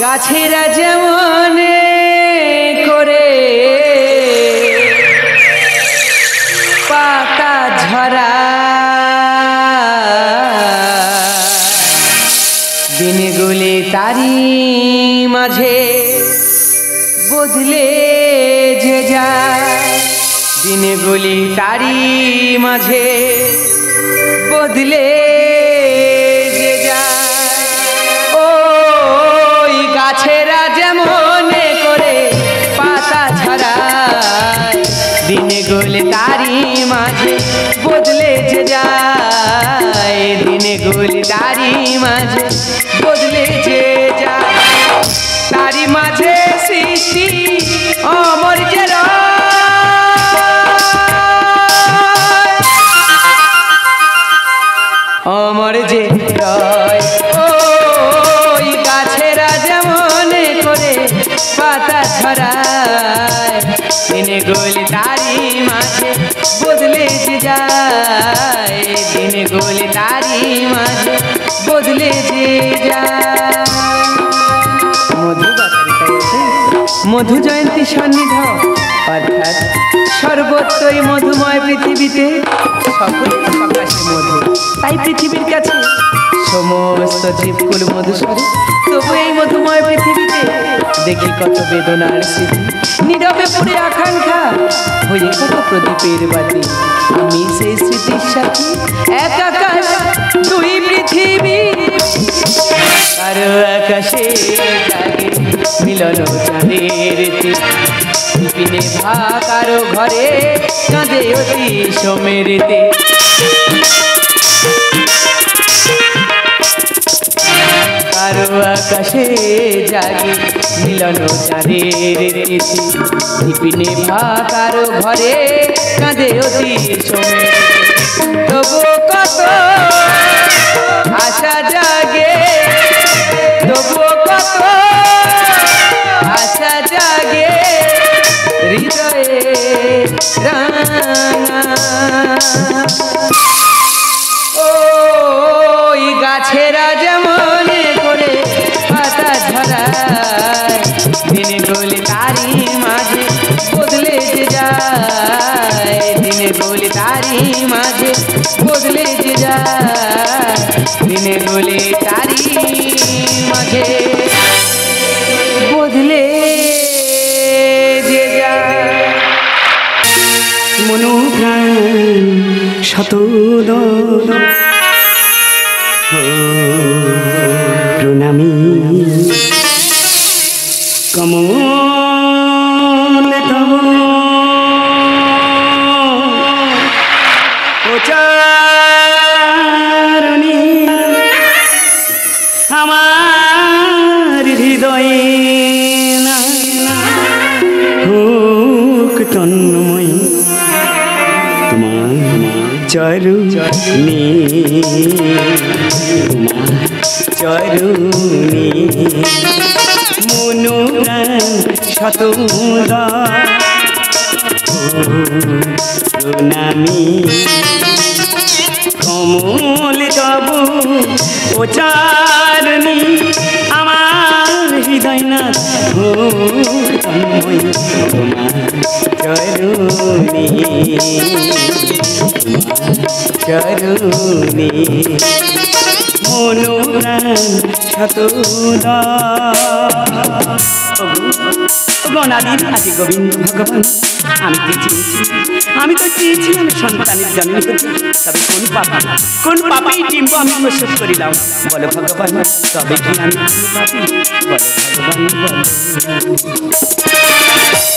গাছেরা যেমন করে পাতা ঝরা দিনগুলি তারি মাঝে বদলে যে যায় দিনগুলি তারি মাঝে বদলে যে যায় ওই গাছেরা যেমন করে পাতা ঝরায় দিনগুলি তারি মাঝে বদলে যে যায় দিনগুলি তারি মাঝে বদলে যে যায় তারি মাঝে সৃষ্টি অমর যে অমর যে রয় ওই গাছেরা যেমন করে পাতা ছড়ায় দিনগুলি তারি মাঝে বদলে যে যায় দিনগুলি তারি মাঝে বদলে যে যায় মধু জয়ন্তী সন্নিধ অর্থাৎ সর্বত্রই মধুময় পৃথিবীতে সকলের সকাশে মধু তাই পৃথিবীর কাছে সমস্ত জীবকুল মধুস্বরে তবু এই মধুময় পৃথিবীতে দেখি কত বেদনার স্মৃতি নীরবে পুরে আকাঙ্ক্ষা হয়ে কত প্রদীপের বাতি আমি সেই স্মৃতির সাথে এক আকাশ দুই পৃথিবী কারো আকাশে জাগে মিলন চাঁদের পিনে ভা কারো ঘরে কাঁদে অতি সমীরতে কারো আকাশে জাগে মিলন চাঁদের পিনে ভা কারো ঘরে কাঁদে অতি সমীরতে তবু কত আশা জাগে তবু কত আশা জাগে হৃদয়ে ওই গাছেরা যেমন করে পাতা ঝরায় দিনগুলি তারি মাঝে বদলে যে যায় দিনগুলি তারি মাঝে বদলে যে যায় দিনগুলি তারি মাঝে বদলে যে যায় মনো প্রাণ শত প্রণামী কমল তব উচ্চারণী আমার হৃদয়ে হোক তন্ময় তোমার চরণী চরণী মনো শত প্রণামী কমল তব উচ্চারণী আমার হৃদয় না তন্ময় তোমার চরণী চরণী মনো শত গণাদির আদি গোবিন্দ ভগবান আমি তো চেয়েছিলাম সন্তানের জন্ম তবে কোন পাপে এই ডিম্ব আমি প্রস্তুত করিলাম বলো ভগবান তবে কি আমি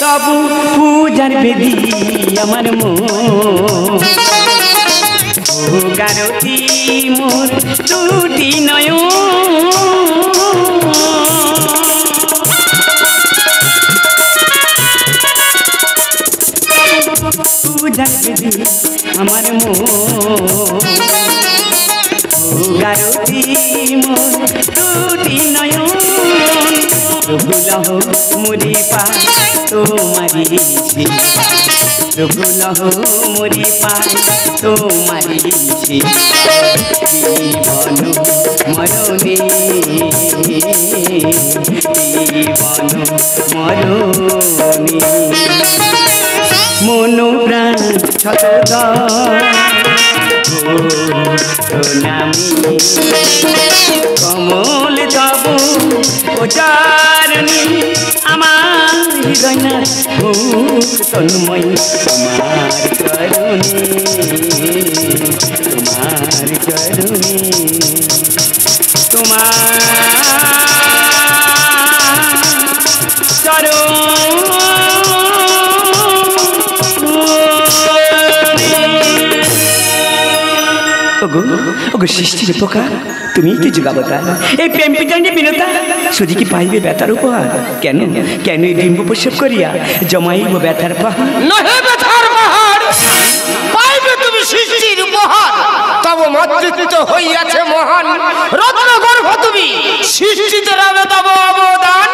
তবু পূজার বেদি আমার গারতি মোর দুটি নয়ন পূজার বেদি আমার গারতি মোর দুটি নয়ন প্রভুলহ মুরি পা তোমারি প্রভুলহ মুরি পা তোমারি জীবন মরণে মরণী মনো প্রাণ শত নামি কমল তব উচারণী আমার হৃদয় না ভূক তন্ময় তোমার চরণে তোমার চরণে তোমার ওগো সৃষ্টির পোকা তুমি কি যুগাবতা এই প্রেম পিটানে বিনতা শুধু কি পাইবে ব্যথার উপহার কেন কেন এই ডিম্ব প্রসব করিয়া জমাইব ব্যথার পাহাড় নহে ব্যথার পাহাড় পাইবে তুমি সৃষ্টির উপহার তব মাতৃত্ব হইয়াছে মহান রত্ন গর্ভ তুমি সৃষ্টিতে রাবে তব অবদান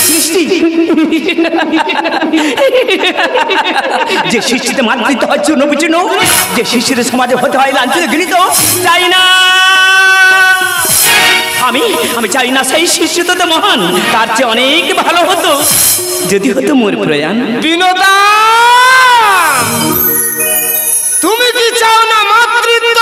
সৃষ্টি যে সৃষ্টিতে মাতৃত্ব হয় চূর্ণ বিচূর্ণ যে সৃষ্টিতে সমাজে হতে হয় লাঞ্ছিত ঘৃণিত চাই না আমি চাই না সেই সৃষ্টিতে মহান তার চেয়ে অনেক ভালো হতো যদি হতো মোর প্রয়াণ বিনোদা তুমি কি চাও না মাতৃত্ব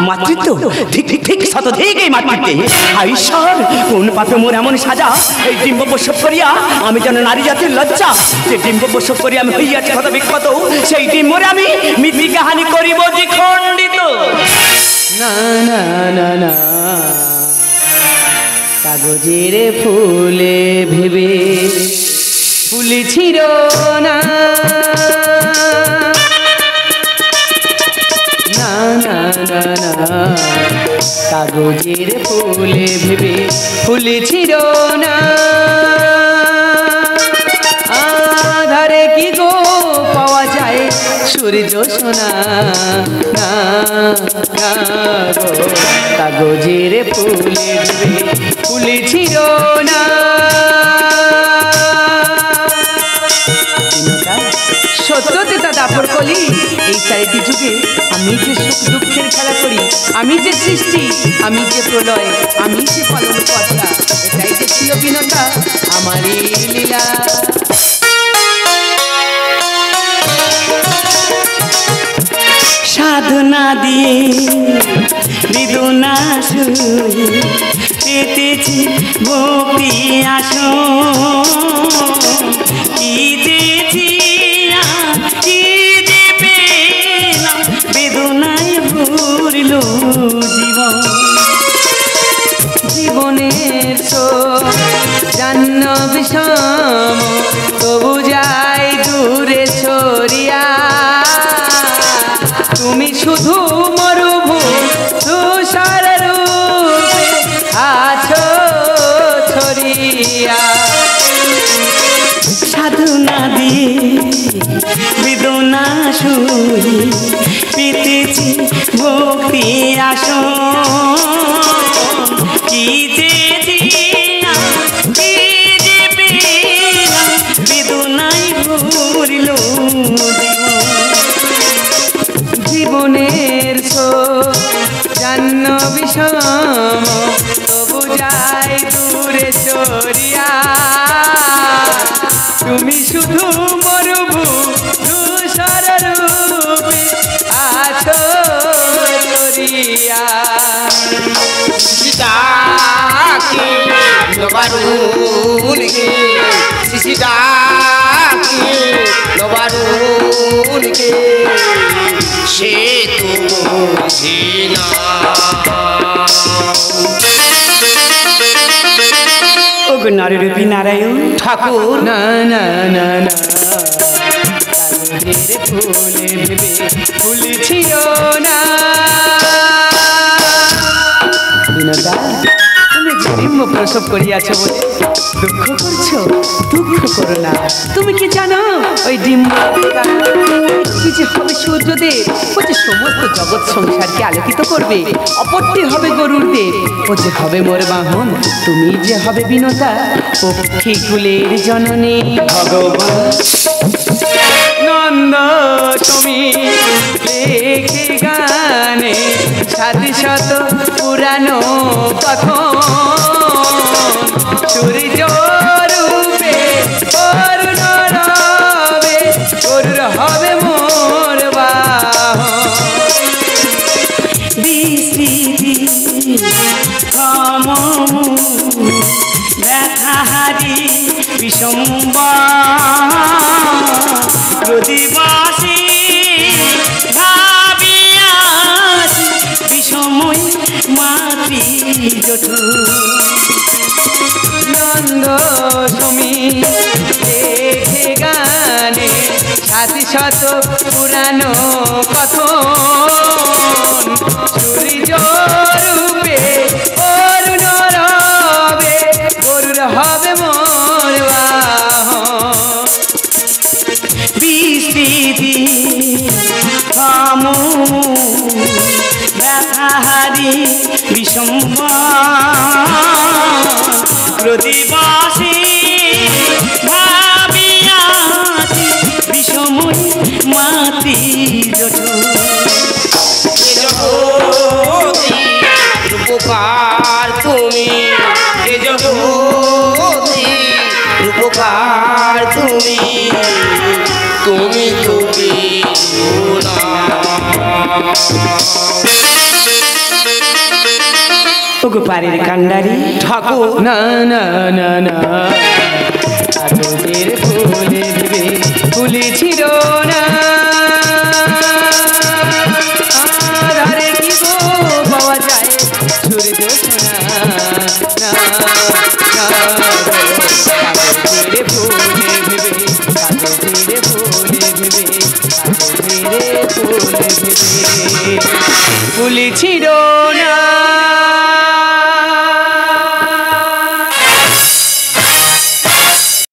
মাতৃত্ব ঠিক ঠিক ঠিক শতধিক এই মাতৃত্বে হায় ঈশ্বর কোন পাপে মোর এমন সাজা এই ডিম্ব প্রসব করিয়া আমি যেন নারী জাতির লজ্জা যে ডিম্ব প্রসব করিয়া আমি হইয়াছি কত বিখ্যাত সেই ডিম্বরে আমি মৃত্তিকা হানি করিব দ্বিখণ্ডিত না না না না কাগজের ফুলে ভেবে ফুলেছিল না না না না না কাগজের ফুলে ভেবে ফুলেছিল না আধারে কি গো পাওয়া যায় সূর্য সোনা না না গো কাগজের ফুলে ভেবে ফুলেছিল না সত্যতা দাপর কলি এই চারিটি যুগে আমি যে সুখ দুঃখের খেলা করি আমি যে সৃষ্টি আমি যে প্রলয় আমি যে পালন কর্তা এটাই যে ছিল বিনতা আমারই লীলা সাধনা দিয়ে বিদুনা শুয়ে পেতেছি ভক্তি আসো কি দিয়েছি কি যে পেলাম বেদনায় ভরিল জীবন জীবনের জান্ন বিষম তবু যাই দূরে ছড়িয়া তুমি শুধু মরুভূ তুষার রূপে আছো ছড়িয়া সাধনা দিয়ে বেদনা শুয়ে পেতেছি ভক্তি আসো কি যে দিলাম কি যে পেলাম বেদনায় ভরিল জীবনের জান্ন বিষম তবু যাই দূরে ছড়িয়া তুমি শুধু মরুভূ তুষার রূপে আছো ছড়িয়া Sisitaki no barulike Sisitaki no barulike Se tu sina ওগো নারীরূপী নারায়ণ ঠাকুর না না না না কাগজের ফুলে ভেবে ফুলেছিল না বিনোদা তুমি যে ডিম্ব প্রসব করিয়াছ বলে দুঃখ করছো দুঃখ করো না তুমি কি জানো ওই ডিম্ব কি যে হবে সূর্যদেব ও যে সমস্ত জগৎ সংসারকে আলোকিত করবে অপরটি হবে গরুর দেব ও যে হবে মোর বাহন তুমি যে হবে বিনোদা পক্ষী কুলের জননী ভগবান নন্দ তুমি লেখে গানে সাথে শত পুরানো কথন সূর্য রূপে ব্যথাহারি বিষম্বা প্রতিবাসী ভাবিয়াছি বিষময় মাতৃ জঠু নন্দ সমী দেখে গানে সাথী শত পুরানো কথন সূর্য রূপে অরুণ রবে গরুর হবে মোর বাহন বিস্তৃতি থামু ব্যথাহারি বিষম্বা প্রতিবাসী ভাবিয়াছি বিষময় মাতৃ জঠু রূপকার তুমি এ জগতি রূপকার তুমি তুমি তুমি ওগো পারের কান্ডারি ঠাকুর না না না না কাগজের ফুলে ভেবে ফুলেছিল না আধারে কি গো পাওয়া যায় সূর্য সোনা না না কাগজের ফুলে ভেবে কাগজের ফুলে ভেবে কাগজের ফুলে ভেবে ফুলেছিল না